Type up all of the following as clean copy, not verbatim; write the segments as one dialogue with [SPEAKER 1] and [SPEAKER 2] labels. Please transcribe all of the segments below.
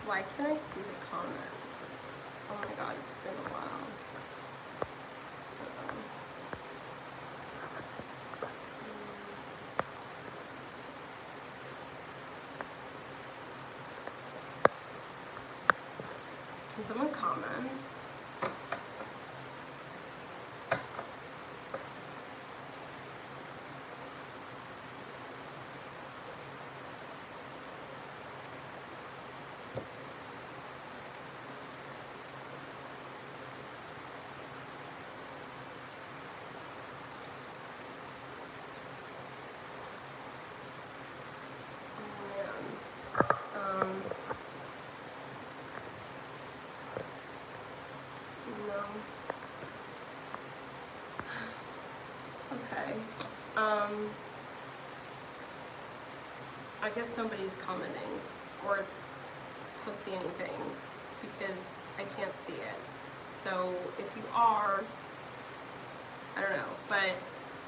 [SPEAKER 1] Why can't I see the comments? Oh my god, it's been a while. Can someone comment? No. Okay. I guess nobody's commenting or posting anything because I can't see it. So if you are, I don't know, but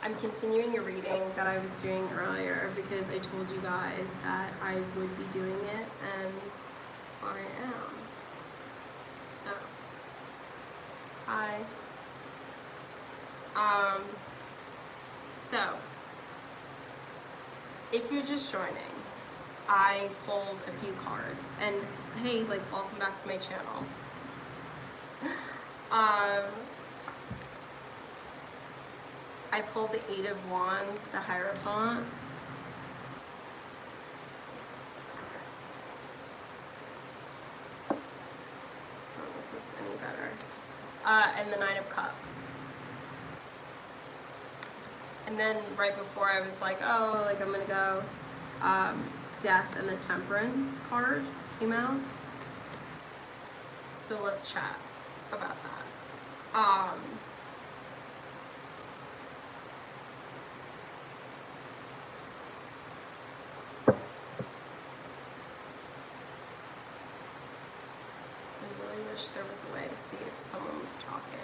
[SPEAKER 1] I'm continuing a reading that I was doing earlier because I told you guys that I would be doing it, and I am. So, hi. So, if you're just joining, I pulled a few cards, and hey, like, welcome back to my channel. I pulled the Eight of Wands, the Hierophant. I don't know if it's any better. And the Nine of Cups. And then right before I was like, oh, like I'm gonna go, Death and the Temperance card came out. So let's chat about that. I really wish there was a way to see if someone was talking.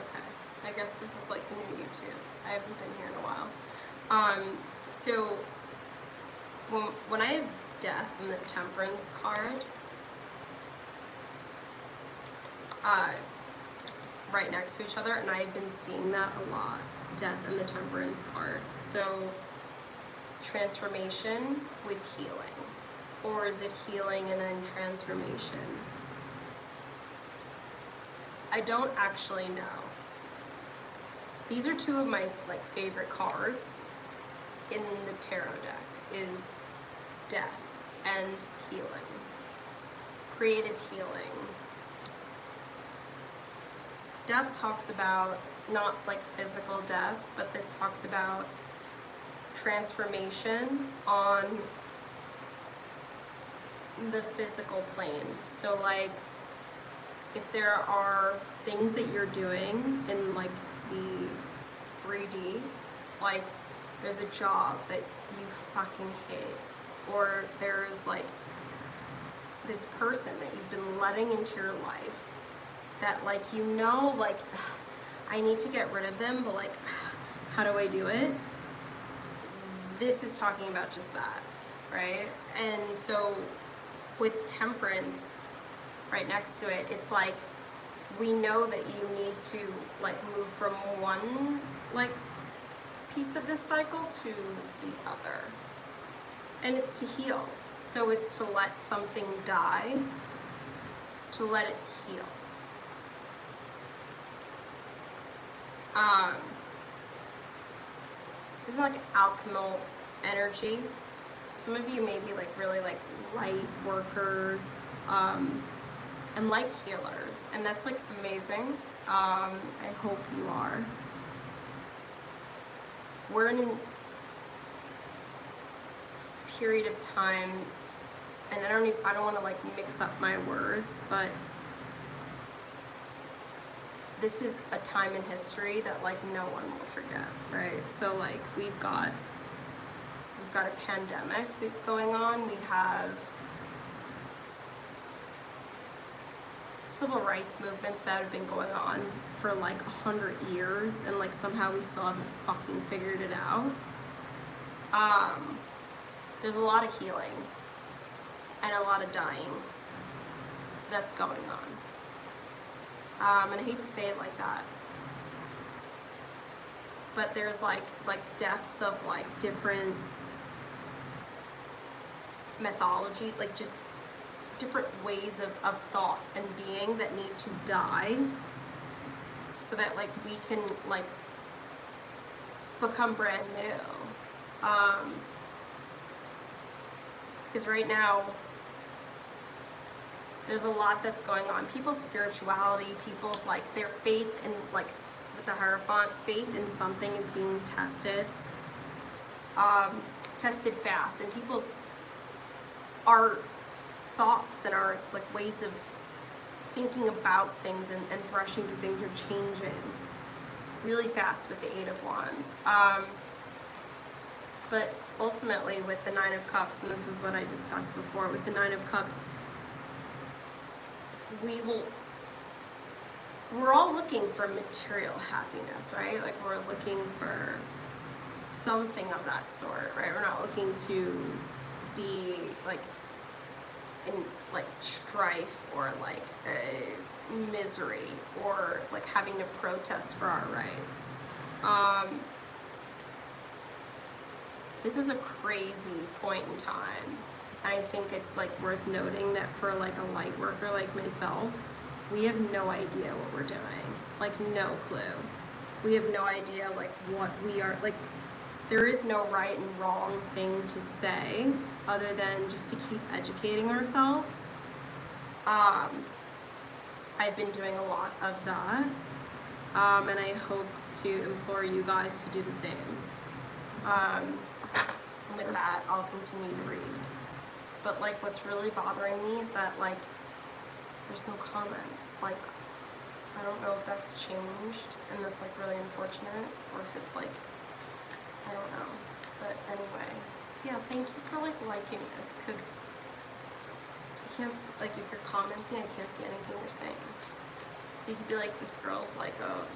[SPEAKER 1] Okay, I guess this is like the new YouTube. I haven't been here in a while. So when I have Death and the Temperance card, right next to each other, and I've been seeing that a lot, Death and the Temperance card. So transformation with healing, or is it healing and then transformation? I don't actually know. These are two of my favorite cards in the tarot deck, is Death and healing. Creative healing. Death talks about not like physical death, but this talks about transformation on the physical plane. So like, if there are things that you're doing in like the 3D, like there's a job that you fucking hate, or there's like this person that you've been letting into your life that like, you know, like I need to get rid of them, but like how do I do it? This is talking about just that, right? And so with Temperance right next to it, it's like we know that you need to like move from one like piece of this cycle to the other, and it's to heal. So it's to let something die, to let it heal. There's like alchemical energy. Some of you may be like really like light workers, and light healers, and that's like amazing. I hope you are. We're in a period of time, and I don't want to like mix up my words, but this is a time in history that like no one will forget, right? So like we've got a pandemic going on. We have civil rights movements that have been going on for like 100 years, and like somehow we still haven't fucking figured it out. there's a lot of healing and a lot of dying that's going on. And I hate to say it like that, but there's like deaths of like different mythology, like just different ways of thought and being that need to die so that like we can like become brand new. Because right now there's a lot that's going on. People's spirituality, people's like their faith in like with the Hierophant, faith in something is being tested. Tested fast, and people's our thoughts and our like ways of thinking about things and threshing through things are changing really fast with the Eight of Wands. But ultimately with the Nine of Cups, and this is what I discussed before, with the Nine of Cups, we're all looking for material happiness, right? Like we're looking for something of that sort, right? We're not looking to be like in like strife or like a misery or like having to protest for our rights. This is a crazy point in time, and I think it's like worth noting that for like a light worker like myself, we have no idea what we're doing, like no clue. We have no idea like what we are, like there is no right and wrong thing to say other than just to keep educating ourselves. I've been doing a lot of that, and I hope to implore you guys to do the same. With that, I'll continue to read. But like what's really bothering me is that like there's no comments. Like I don't know if that's changed, and that's like really unfortunate, or if it's like, I don't know. But anyway, yeah, thank you for like liking this, because I can't, like if you're commenting, I can't see anything you're saying. So you could be like, this girl's like a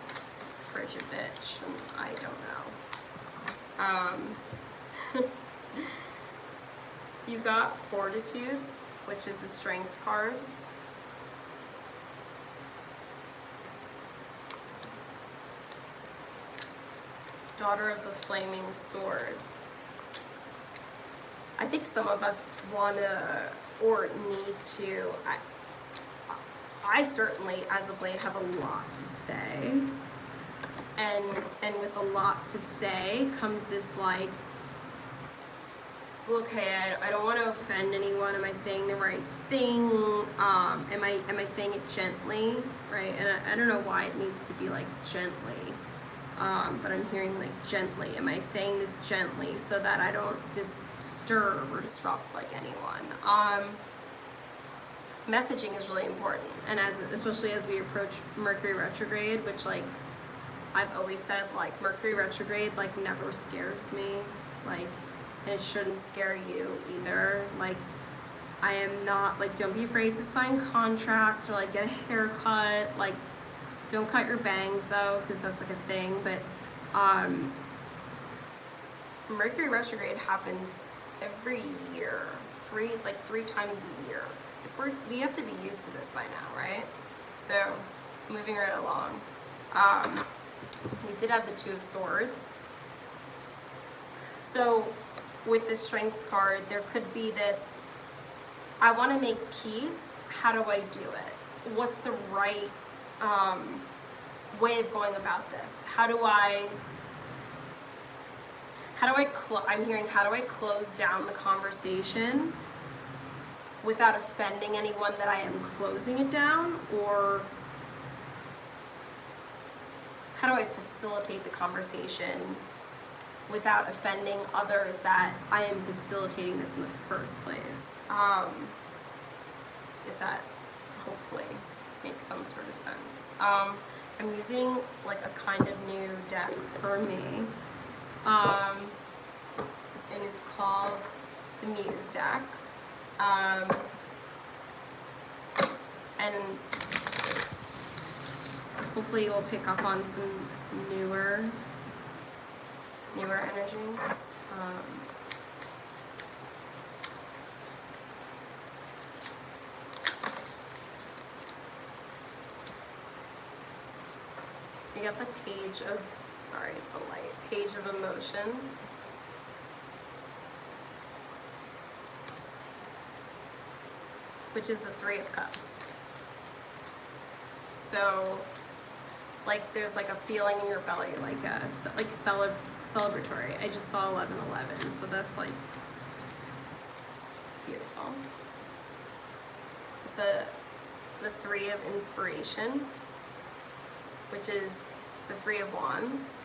[SPEAKER 1] frigid bitch, and I don't know. You got Fortitude, which is the Strength card. Daughter of the Flaming Sword. I think some of us want to or need to, I certainly as of late have a lot to say, and with a lot to say comes this like, okay, I don't want to offend anyone. Am I saying the right thing? Am I saying it gently, right? And I don't know why it needs to be like gently, but I'm hearing like gently. Am I saying this gently so that I don't disturb or disrupt like anyone? Messaging is really important, and especially as we approach Mercury retrograde, which like I've always said, like Mercury retrograde like never scares me, like. And it shouldn't scare you either. Like, I am not, like, don't be afraid to sign contracts or, like, get a haircut. Like, don't cut your bangs, though, because that's, like, a thing. But, Mercury retrograde happens every year. Three times a year. Like, we have to be used to this by now, right? So, moving right along. We did have the Two of Swords. So, with the Strength card, there could be this, I want to make peace, how do I do it? What's the right way of going about this? I'm hearing, how do I close down the conversation without offending anyone that I am closing it down? Or how do I facilitate the conversation without offending others that I am facilitating this in the first place? If that hopefully makes some sort of sense. I'm using like a kind of new deck for me, and it's called the Muse deck, and hopefully you'll pick up on some newer energy. We got the page of, sorry, the light, page of emotions. Which is the Three of Cups. So, like, there's like a feeling in your belly, like a celebratory. I just saw 1111, so that's like, it's beautiful. The Three of Inspiration, which is the Three of Wands.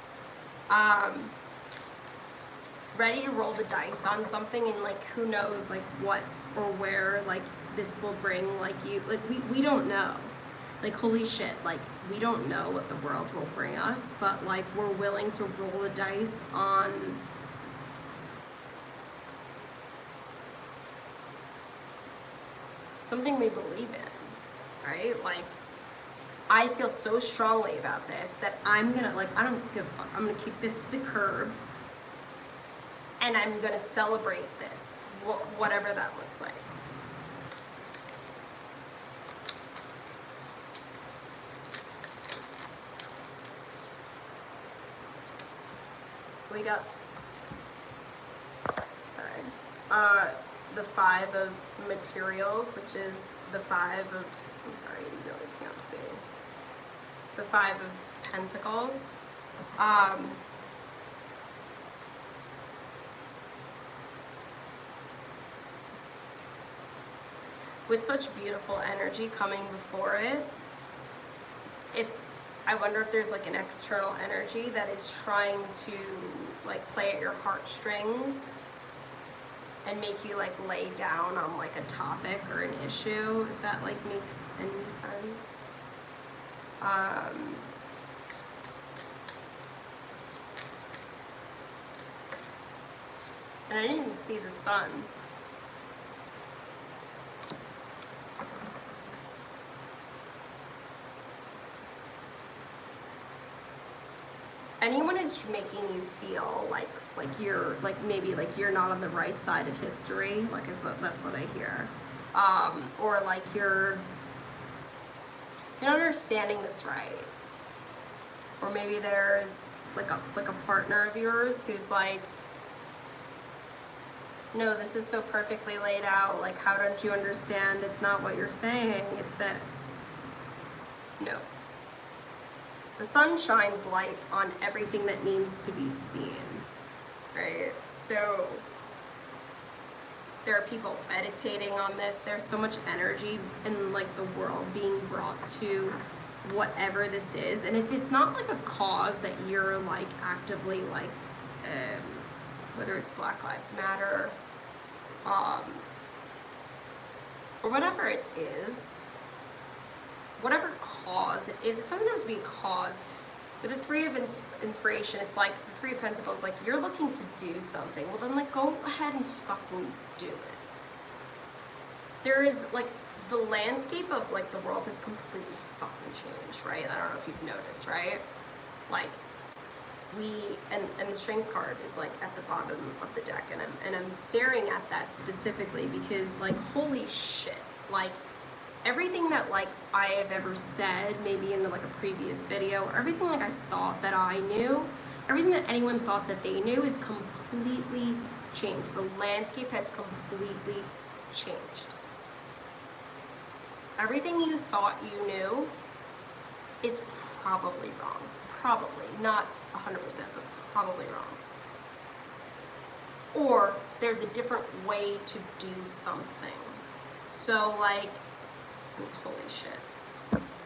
[SPEAKER 1] Ready to roll the dice on something, and like, who knows, like, what or where, like, this will bring, like, you, like, we don't know. Like, holy shit, like, we don't know what the world will bring us, but like, we're willing to roll the dice on something we believe in, right? Like, I feel so strongly about this that I'm gonna, like, I don't give a fuck. I'm gonna kick this to the curb, and I'm gonna celebrate this, whatever that looks like. We got, sorry, the Five of Materials, which is the Five of, I'm sorry, you really can't see. The Five of Pentacles. With such beautiful energy coming before it, I wonder if there's like an external energy that is trying to like play at your heartstrings and make you like lay down on like a topic or an issue, if that like makes any sense. And I didn't even see the sun. Anyone who's making you feel like you're like, maybe like you're not on the right side of history, like that's what I hear, or like you're not understanding this right, or maybe there's like a partner of yours who's like, no, this is so perfectly laid out, like, how don't you understand? It's not what you're saying, it's this. No. The sun shines light on everything that needs to be seen, right? So there are people meditating on this. There's so much energy in like the world being brought to whatever this is. And if it's not like a cause that you're like actively like, whether it's Black Lives Matter, or whatever it is, whatever cause it is, it doesn't have to be a cause. For the Three of Inspiration, it's like the Three of Pentacles, like you're looking to do something. Well then, like, go ahead and fucking do it. There is like, the landscape of like the world has completely fucking changed, right? I don't know if you've noticed, right? Like, and the Strength card is like at the bottom of the deck, and I'm staring at that specifically because like, holy shit, like, everything that like I have ever said, maybe in like a previous video, or everything like I thought that I knew, everything that anyone thought that they knew is completely changed. The landscape has completely changed. Everything you thought you knew is probably wrong. Probably, not 100%, but probably wrong. Or there's a different way to do something. So like, holy shit.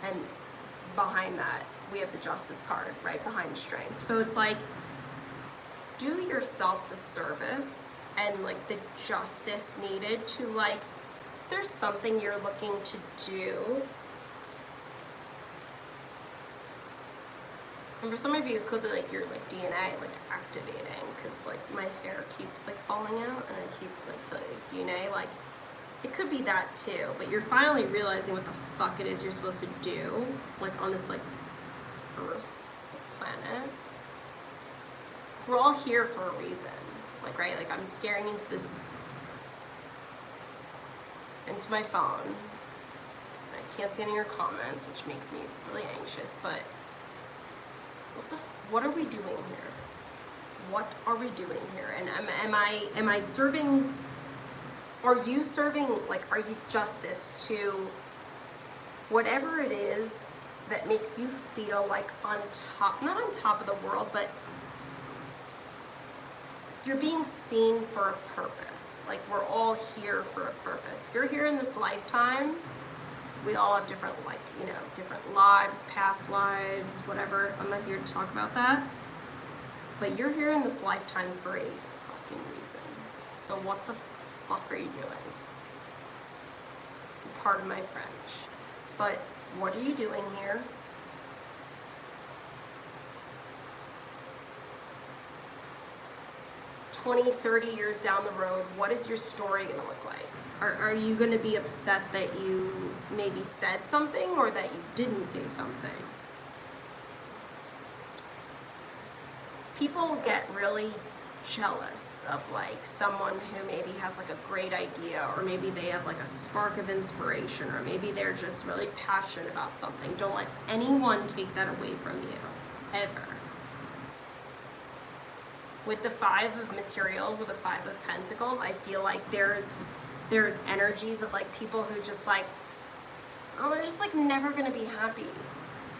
[SPEAKER 1] And behind that, we have the Justice card, right behind Strength. So it's like, do yourself the service and like the justice needed to like, there's something you're looking to do. And for some of you, it could be like your like DNA like activating, because like my hair keeps like falling out and I keep like feeling like DNA, like it could be that too, but you're finally realizing what the fuck it is you're supposed to do, like on this like Earth planet. We're all here for a reason, like, right? Like I'm staring into my phone. I can't see any of your comments, which makes me really anxious, but what are we doing here? What are we doing here? And am I serving, are you serving, like, are you justice to whatever it is that makes you feel like on top, not on top of the world, but you're being seen for a purpose. Like, we're all here for a purpose. You're here in this lifetime. We all have different, like, you know, different lives, past lives, whatever. I'm not here to talk about that. But you're here in this lifetime for a fucking reason. So what the fuck are you doing? Pardon my French. But what are you doing here? "20, 30 years down the road, what is your story going to look like? Are you going to be upset that you maybe said something or that you didn't say something?" People get really jealous of, like, someone who maybe has, like, a great idea, or maybe they have, like, a spark of inspiration, or maybe they're just really passionate about something. Don't let anyone take that away from you, ever. With the Five of Materials or the Five of Pentacles, I feel like there's energies of, like, people who just, like, oh, they're just, like, never gonna be happy.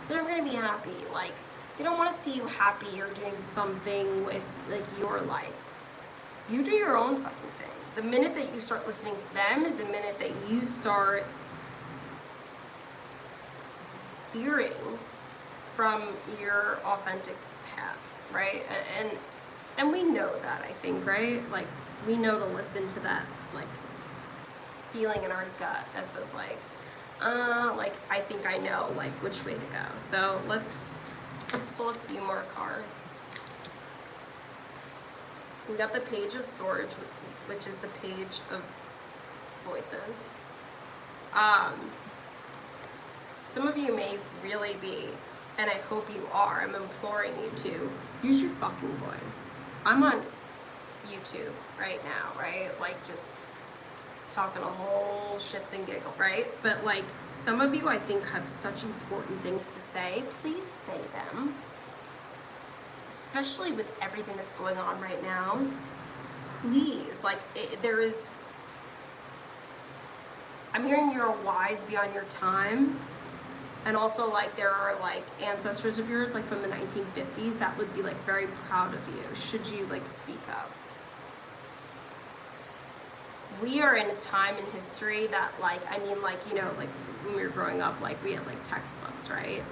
[SPEAKER 1] They're never gonna be happy. Like, they don't want to see you happy or doing something with, like, your life. You do your own fucking thing. The minute that you start listening to them is the minute that you start veering from your authentic path, right? And we know that, I think, right? Like, we know to listen to that, like, feeling in our gut that says, like, I think I know, like, which way to go. So let's pull a few more cards. We got the Page of Swords, which is the Page of Voices. Some of you may really be, and I hope you are, I'm imploring you to use your fucking voice. I'm on YouTube right now, right? Like, just talking a whole shits and giggle, right? But, like, some of you, I think, have such important things to say. Please say them. Especially with everything that's going on right now. Please, like, I'm hearing you're wise beyond your time. And also, like, there are, like, ancestors of yours, like, from the 1950s that would be, like, very proud of you, should you, like, speak up. We are in a time in history that, like, I mean, like, you know, like, when we were growing up, like, we had, like, textbooks, right?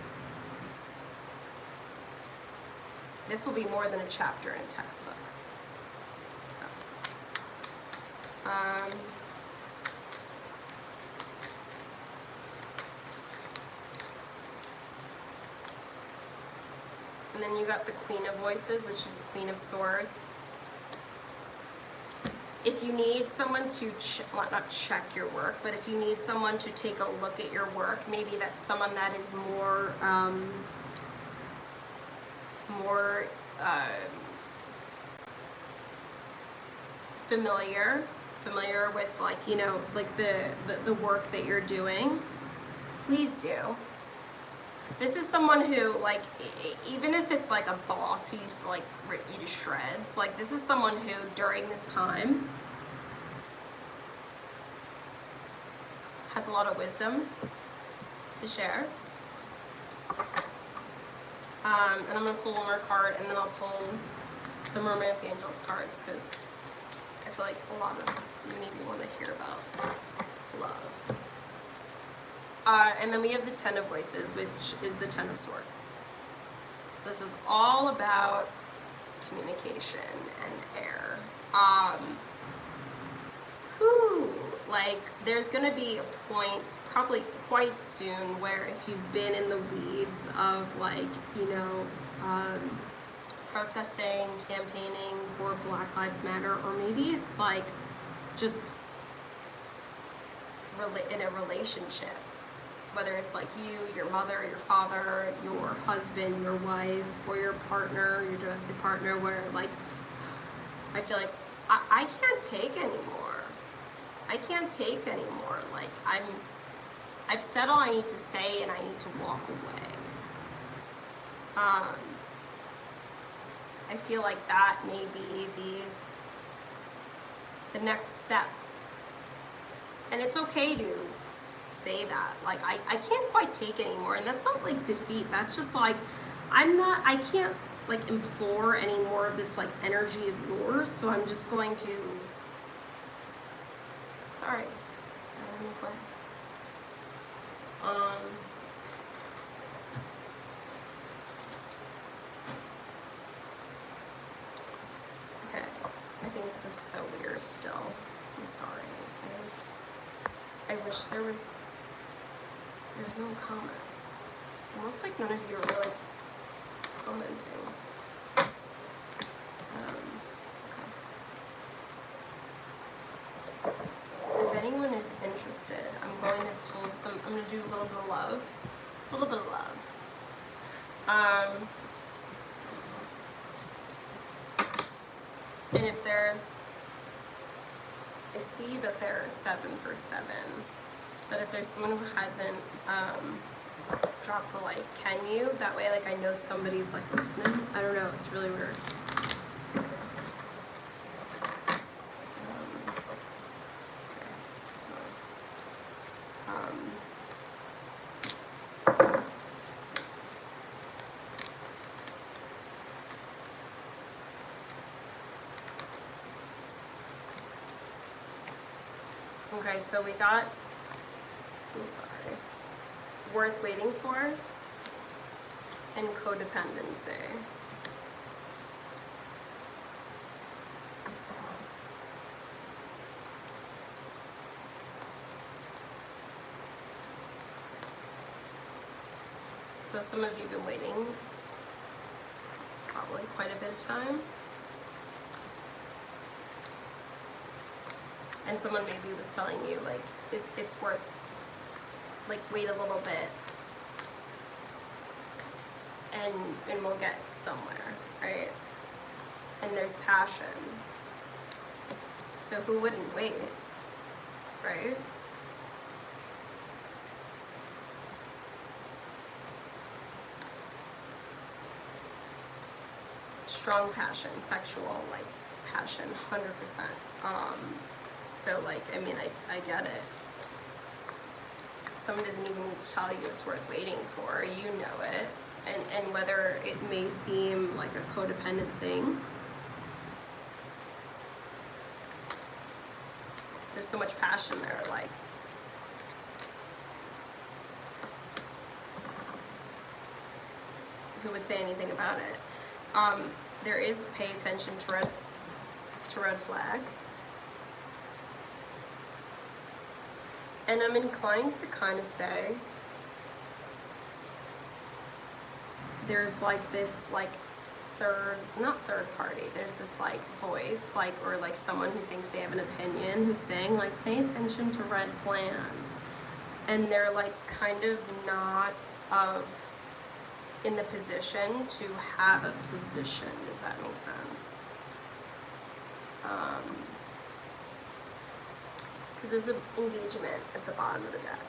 [SPEAKER 1] This will be more than a chapter in a textbook. So, and then you got the Queen of Voices, which is the Queen of Swords. If you need someone to, not check your work, but if you need someone to take a look at your work, maybe that's someone that is more, familiar with, like, you know, like the work that you're doing, please do. This is someone who, like, even if it's, like, a boss who used to, like, rip you to shreds, like, this is someone who, during this time, has a lot of wisdom to share. And I'm going to pull one more card, and then I'll pull some Romance Angels cards, because I feel like a lot of you maybe want to hear about love. And then we have the Ten of Voices, which is the Ten of Swords. So this is all about communication and air. Like, there's going to be a point, probably quite soon, where if you've been in the weeds of, like, you know, protesting, campaigning for Black Lives Matter, or maybe it's, like, just in a relationship. Whether it's, like, you, your mother, your father, your husband, your wife, or your partner, your domestic partner, where, like, I feel like I can't take anymore. I can't take anymore. Like, I've said all I need to say, and I need to walk away. I feel like that may be the next step. And it's okay to say that. Like, I can't quite take it anymore. And that's not like defeat. That's just like, I can't like implore any more of this like energy of yours. So I'm just going to, sorry. Let me play. Okay. I think this is so weird still. I'm sorry. I wish there's no comments. Almost like none of you are really commenting. Okay. If anyone is interested, I'm going to pull some, I'm going to do a little bit of love. A little bit of love. And if there's, I see that there are 7 for 7, but if there's someone who hasn't dropped a like, can you? That way, like, I know somebody's like listening. I don't know, it's really weird. Okay, so we got, I'm sorry, worth waiting for and codependency. So some of you have been waiting probably quite a bit of time. And someone maybe was telling you, like, it's worth, like, wait a little bit and we'll get somewhere, right? And there's passion. So who wouldn't wait, right? Strong passion, sexual, like, passion, 100%. So, like, I mean, I get it. Someone doesn't even need to tell you it's worth waiting for. You know it. And whether it may seem like a codependent thing, there's so much passion there, like. Who would say anything about it? There is pay attention to red flags. And I'm inclined to kind of say there's like this like not third party, there's this like voice, like, or like someone who thinks they have an opinion who's saying like, pay attention to red flags. And they're like kind of not in the position to have a position. Does that make sense? Because there's an engagement at the bottom of the deck,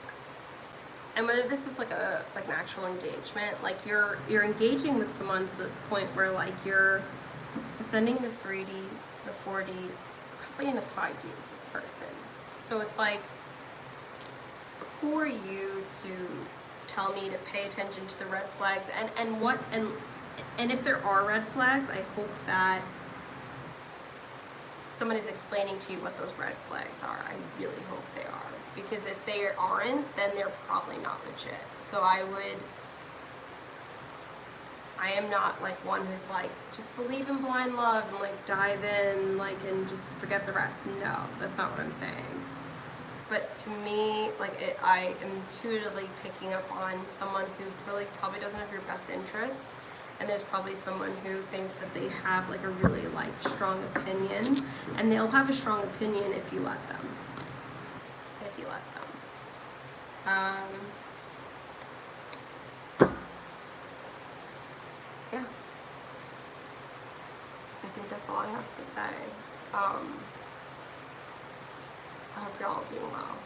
[SPEAKER 1] and whether this is like an actual engagement, like you're engaging with someone to the point where like you're ascending the 3D, the 4D, probably in the 5D with this person. So it's like, who are you to tell me to pay attention to the red flags, and if there are red flags, I hope that someone is explaining to you what those red flags are. I really hope they are, because if they aren't, then they're probably not legit. So I am not like one who's like, just believe in blind love and like dive in, like, and just forget the rest. No, that's not what I'm saying. But to me, like, I am intuitively picking up on someone who really probably doesn't have your best interests. And there's probably someone who thinks that they have like a really like strong opinion, and they'll have a strong opinion if you let them. If you let them. Yeah. I think that's all I have to say. I hope you're all doing well.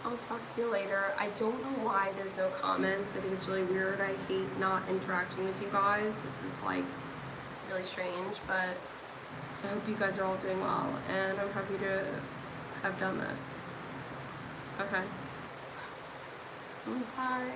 [SPEAKER 1] I'll talk to you later. I don't know why there's no comments. I think it's really weird. I hate not interacting with you guys. This is like really strange, but I hope you guys are all doing well, and I'm happy to have done this. Okay. Bye.